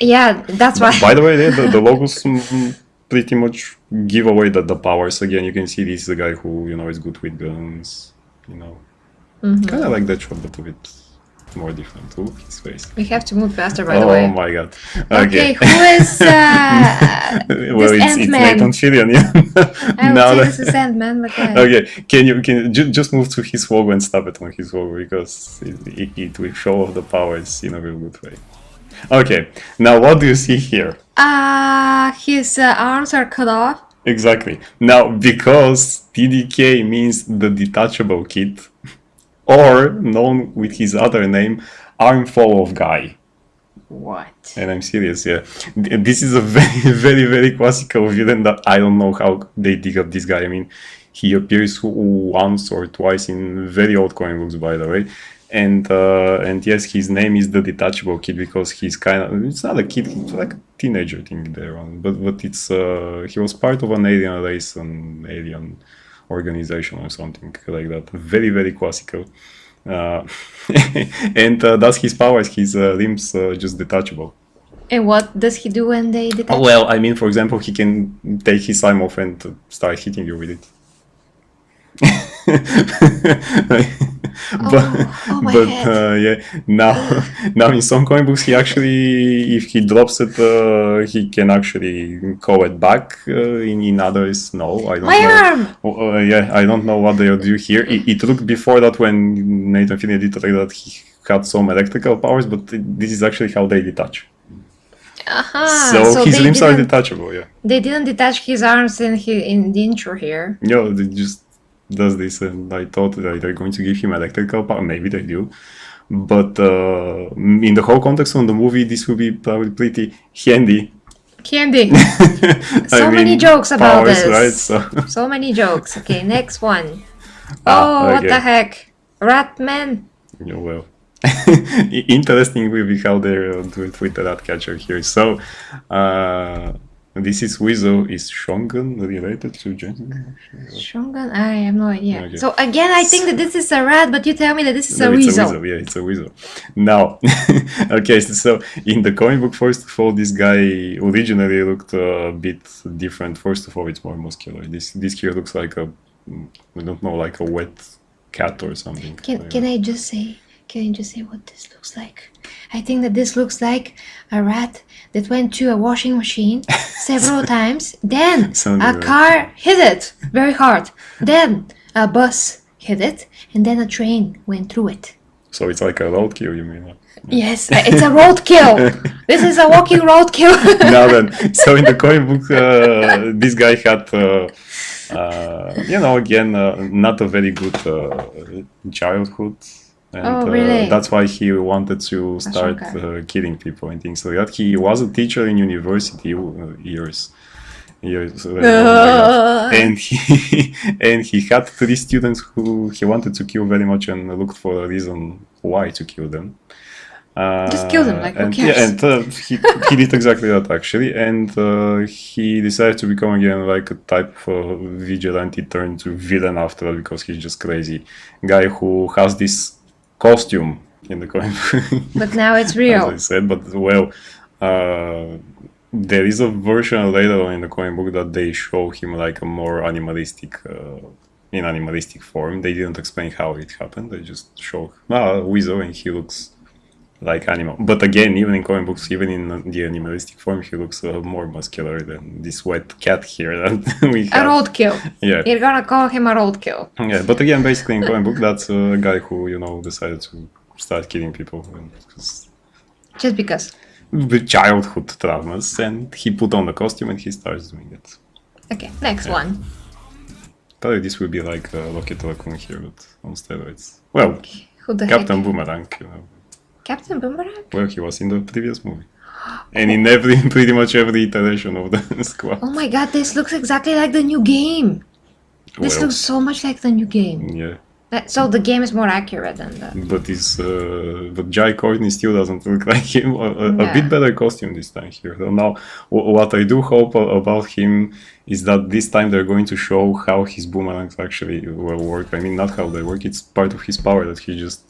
yeah, that's why. By the way, the logos pretty much give away the powers. Again, you can see this is a guy who, is good with guns. Kind of like that shot, but a bit more different. Ooh, his face. We have to move faster, by the Oh way. my god. Okay, who is Well, this it's Ant-Man? Nathan Fillion, yeah. I Now would that- say this is Ant-Man, but Okay, can you just move to his logo and stop it on his logo, because it will show off the powers in a real good way. Okay, now what do you see here? his arms are cut off. Exactly. Now, because TDK means the detachable kid, or known with his other name, Armful of Guy. What? And I'm serious, yeah. This is a very, very, very classical villain that I don't know how they dig up this guy. I mean, he appears once or twice in very old comic books, by the way. And yes, his name is the Detachable Kid because he's it's not a kid, it's like a teenager thing there. But it's he was part of an alien race, an alien organization or something like that. Very, very classical. And that's his powers. His limbs just detachable. And what does he do when they detach? Well, I mean, for example, he can take his arm off and start hitting you with it. my but head. yeah, now in some comic books, he actually, if he drops it, he can actually call it back. In others, no, I don't My know. arm! Yeah, I don't know what they'll do here. It looked before that when Nathan Fillion did like that, he had some electrical powers, but this is actually how they detach. So his they limbs are didn't- detachable. Yeah. They didn't detach his arms in the intro here. No, they just does this, and I thought that they're going to give him electrical power. Maybe they do, but in the whole context of the movie, this will be probably pretty handy. Candy. I So many mean, jokes about powers, this. right? So So many jokes. Okay, next one. Oh, what okay. the heck? Ratman. Yeah, well, interesting will be how they do it with the Ratcatcher here. So, this is Weasel. Is Shongun related to Jensen? Shogun? I have no idea. Okay. So again, I think that this is a rat, but you tell me that this is No, a it's weasel. a weasel. Yeah, it's a weasel. Now, okay, so in the comic book, first of all, this guy originally looked a bit different. First of all, it's more muscular. This here looks like I don't know, like a wet cat or something. Can I just say what this looks like? I think that this looks like a rat that went to a washing machine several times. Then Something a like car hit it very hard. Then a bus hit it, and then a train went through it. So it's like a roadkill, you mean? Yes, it's a roadkill. This is a walking roadkill. Now then, so in the comic book, this guy had, again, not a very good childhood. And Oh, really? that's why he wanted to start shocker. killing people and things like that. He was a teacher in university years and he had 3 students who he wanted to kill very much and looked for a reason why to kill them. Just kill them, like, who and, cares? Yeah, and he did exactly that actually, and he decided to become again like a type of vigilante turned to villain after that because he's just crazy guy who has this costume in the comic. But now it's As real. I said, but well, there is a version later on in the comic book that they show him like a more animalistic, in animalistic form. They didn't explain how it happened. They just show Weasel and he looks like animal. But again, even in comic books, even in the animalistic form, he looks more muscular than this wet cat here that we A have. roadkill. Yeah. You're gonna call him a roadkill. Yeah, but again, basically in comic book, that's a guy who, decided to start killing people. Because Just because. with childhood traumas, and he put on the costume and he starts doing it. Okay, next one. Probably this will be like Rocket Raccoon here, but on steroids. Well, Who the Captain heck? Boomerang, Captain Boomerang? Well, he was in the previous movie. And in pretty much every iteration of the squad. Oh my god, this looks exactly like the new game. This Well, looks so much like the new game. Yeah, So the game is more accurate than that. but Jai Courtney still doesn't look like him. A bit better costume this time here. So now, what I do hope about him is that this time they're going to show how his boomerangs actually will work. I mean, not how they work. It's part of his power that he just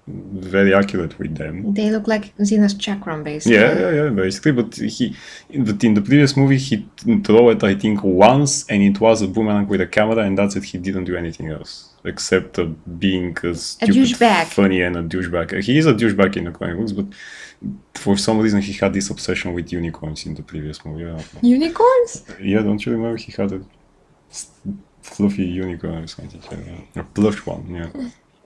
very accurate with them. They look like Xena's chakram, basically. Yeah, basically. But in the previous movie, he threw it, I think, once, and it was a boomerang with a camera, and that's it. He didn't do anything else except being a stupid, douchebag. funny, and a douchebag. He is a douchebag in the comic books, but for some reason he had this obsession with unicorns in the previous movie. I don't know. Unicorns? Yeah, don't you remember he had a fluffy unicorn or something? A plush one, yeah.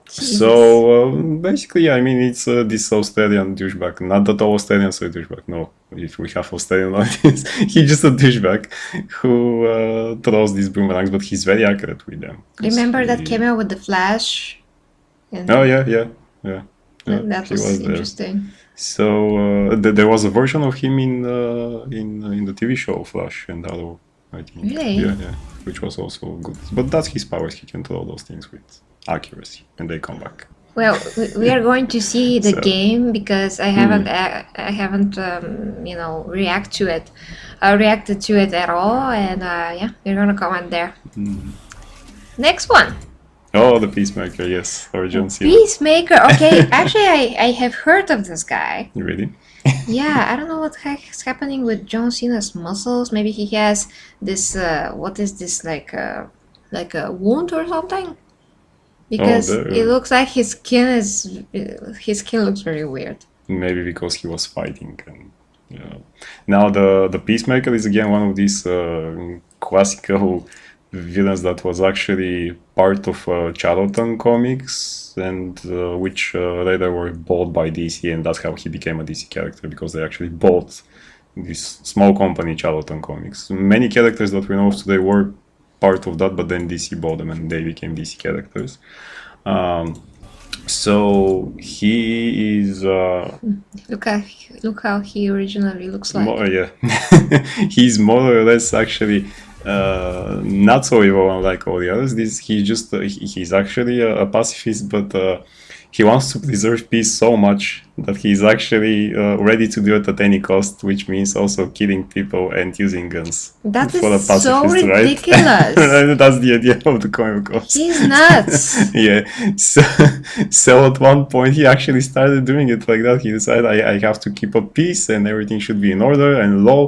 So basically, I mean, it's this Australian douchebag. Not that all Australians are douchebag. No, if we have Australian audience, he's just a douchebag who throws these boomerangs, but he's very accurate with them. Remember that cameo with the Flash? And Oh yeah. that he was there. interesting. So there was a version of him in the TV show Flash and Arrow, I think. Really? Yeah, which was also good. But that's his powers. He can throw those things with accuracy, and they come back. Well, we are going to see the So- game because I haven't, reacted to it at all, and we're gonna comment there. Next one, Oh, the Peacemaker, yes, or John Cena. Peacemaker. Okay, actually, I have heard of this guy. You ready? Yeah, I don't know what the heck is happening with John Cena's muscles. Maybe he has this. What is this like a wound or something? Because there. it looks like his skin looks very weird. Maybe because he was fighting, and now the Peacemaker is again one of these classical villains that was actually part of Charlton comics, and which later were bought by DC, and that's how he became a DC character, because they actually bought this small company, Charlton Comics. Many characters that we know of today were part of that, but then DC bought them and they became DC characters. So he is Look how he originally looks like. yeah, he's more or less actually not so evil unlike all the others. He's actually a pacifist, but he wants to preserve peace so much that he's actually ready to do it at any cost, which means also killing people and using guns. That for a is so pacifist, right? ridiculous. That's the idea of the comic book. He's nuts. Yeah, so at one point he actually started doing it like that. He decided I have to keep up peace and everything should be in order and law.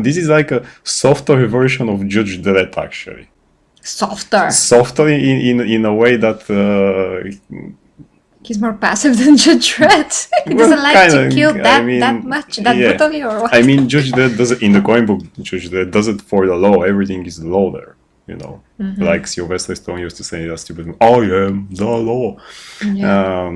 This is like a softer version of Judge Dredd, actually. Softer. In a way that He's more passive than Judge Dredd. He doesn't like to kill that much, that brutally, or what? I mean, Judge Dredd does it in the comic book. Judge Dredd does it for the law. Everything is the law there. You know, like Sylvester Stallone used to say that stupid, "I am the law." Yeah.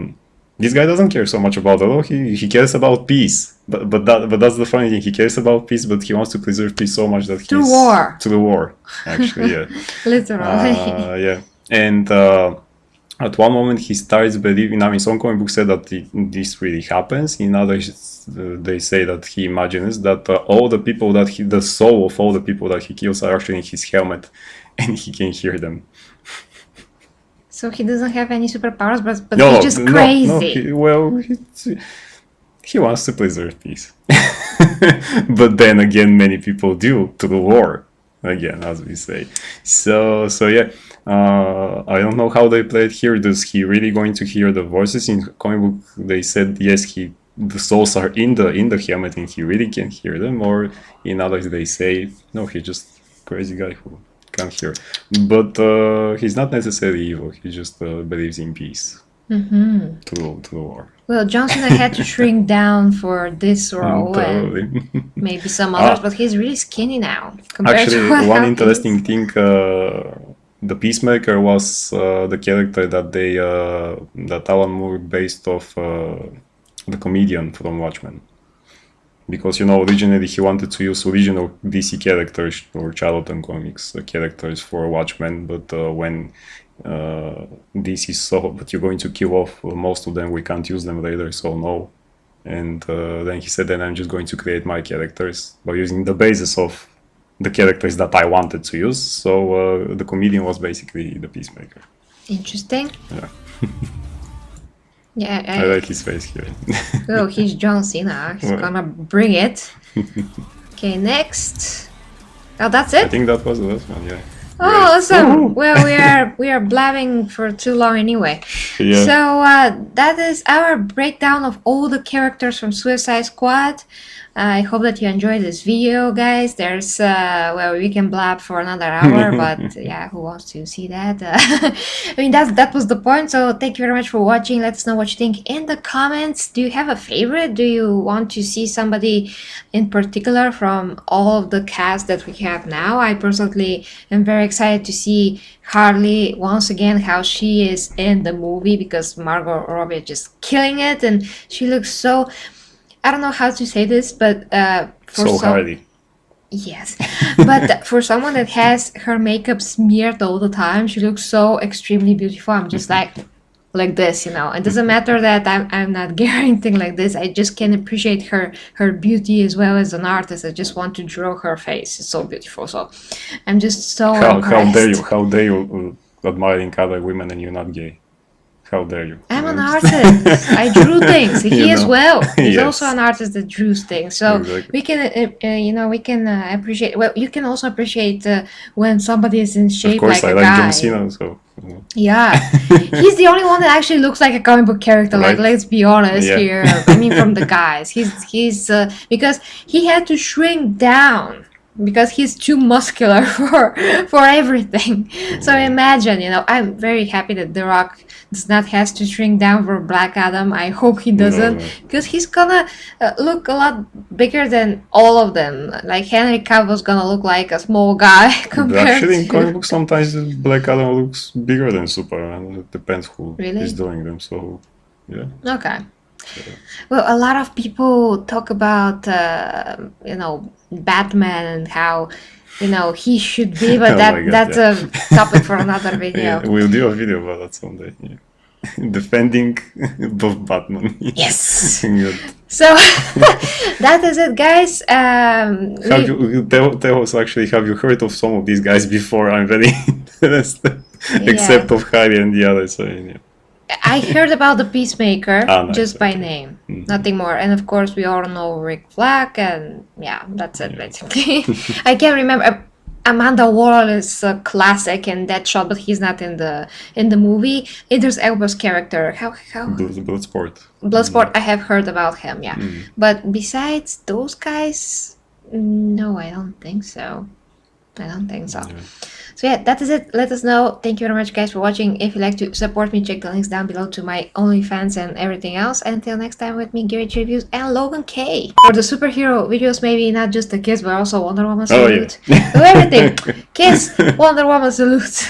This guy doesn't care so much about the law. He cares about peace. But that's the funny thing. He cares about peace, but he wants to preserve peace so much that he's To war. To the war. Actually, yeah. Literally. Yeah, and. At one moment, he starts believing. I mean, some comic books said that this really happens. In others, they say that he imagines that all the people the soul of all the people that he kills are actually in his helmet, and he can hear them. So he doesn't have any superpowers, but No, he's just crazy. He wants to preserve peace. But then again, many people do to the war. Again, as we say. So yeah. I don't know how they play it here. Does he really going to hear the voices? In comic book they said yes, the souls are in the helmet and he really can hear them, or in others they say no, he's just crazy guy who can't hear. But he's not necessarily evil, he just believes in peace. To the war. Well, John Cena had to shrink down for this role and maybe some others, but he's really skinny now compared actually, to what one interesting thing, the Peacemaker was the character that Alan Moore based off the comedian from Watchmen. Because, you know, originally he wanted to use original DC characters or Charlton Comics characters for Watchmen, but when DC saw, but you're going to kill off most of them, we can't use them later, so no. And then he said, then I'm just going to create my characters by using the basis of the characters that I wanted to use. So the comedian was basically the Peacemaker. Interesting. Yeah. Yeah, I like his face here. Oh, he's John Cena. He's gonna bring it. Okay, next. Oh, that's it? I think that was the last one, yeah. Oh, awesome! Well, we are blabbing for too long anyway. Yeah. So that is our breakdown of all the characters from Suicide Squad. I hope that you enjoyed this video, guys. There's well, we can blab for another hour, but yeah, who wants to see that? I mean, that was the point. So thank you very much for watching. Let us know what you think in the comments. Do you have a favorite? Do you want to see somebody in particular from all of the cast that we have now? I personally am very excited to see Harley once again, how she is in the movie, because Margot Robbie is just killing it, and she looks so, I don't know how to say this, but Harley. Yes, but for someone that has her makeup smeared all the time, she looks so extremely beautiful. I'm just like this, you know. It doesn't matter that I'm not guaranteeing like this. I just can appreciate her beauty as well as an artist. I just want to draw her face. It's so beautiful. So I'm just so impressed. How dare you admiring other women and you're not gay? How dare you? I'm an artist. I drew things. He as well. He's Yes. also an artist that drews things. So Exactly. we can, we can appreciate. Well, you can also appreciate when somebody is in shape Of course, like I a like guy. John Cena, so. Yeah, he's the only one that actually looks like a comic book character. Like, Right. let's be honest Yeah. here. I mean, from the guys, he's because he had to shrink down because he's too muscular for everything. So imagine, you know, I'm very happy that The Rock does not have to shrink down for Black Adam. I hope he doesn't, No. because he's gonna look a lot bigger than all of them. Like Henry Cavill's gonna look like a small guy compared Actually, in to. comic books, sometimes Black Adam looks bigger than Superman. It depends who Really? is doing them. So, yeah. Okay. Well, a lot of people talk about, Batman and how, he should be, but Oh that my God, that's yeah. a topic for another video. Yeah, we'll do a video about that someday. Yeah. Defending both Batman. Yes. Good. So that is it, guys. Have you tell us actually? Have you heard of some of these guys before? I'm very interested. Except of Harry and the others. So, yeah. I heard about the Peacemaker Nice, just by okay. name, Mhm. nothing more. And of course, we all know Rick Flag, and yeah, that's it basically. I can't remember. Amanda Waller is a classic in Deadshot, but he's not in the movie. Idris Elba's character, how Bloodsport. Bloodsport, I have heard about him, yeah. Mm. But besides those guys, no, I don't think so. I don't think so. Yeah. So yeah, that is it. Let us know. Thank you very much, guys, for watching. If you'd like to support me, check the links down below to my OnlyFans and everything else. And until next time, with me, Garage Reviews and Logan K. For the superhero videos, maybe not just the kiss, but also Wonder Woman Oh, yeah. salute. Do everything. Kiss, Wonder Woman salute.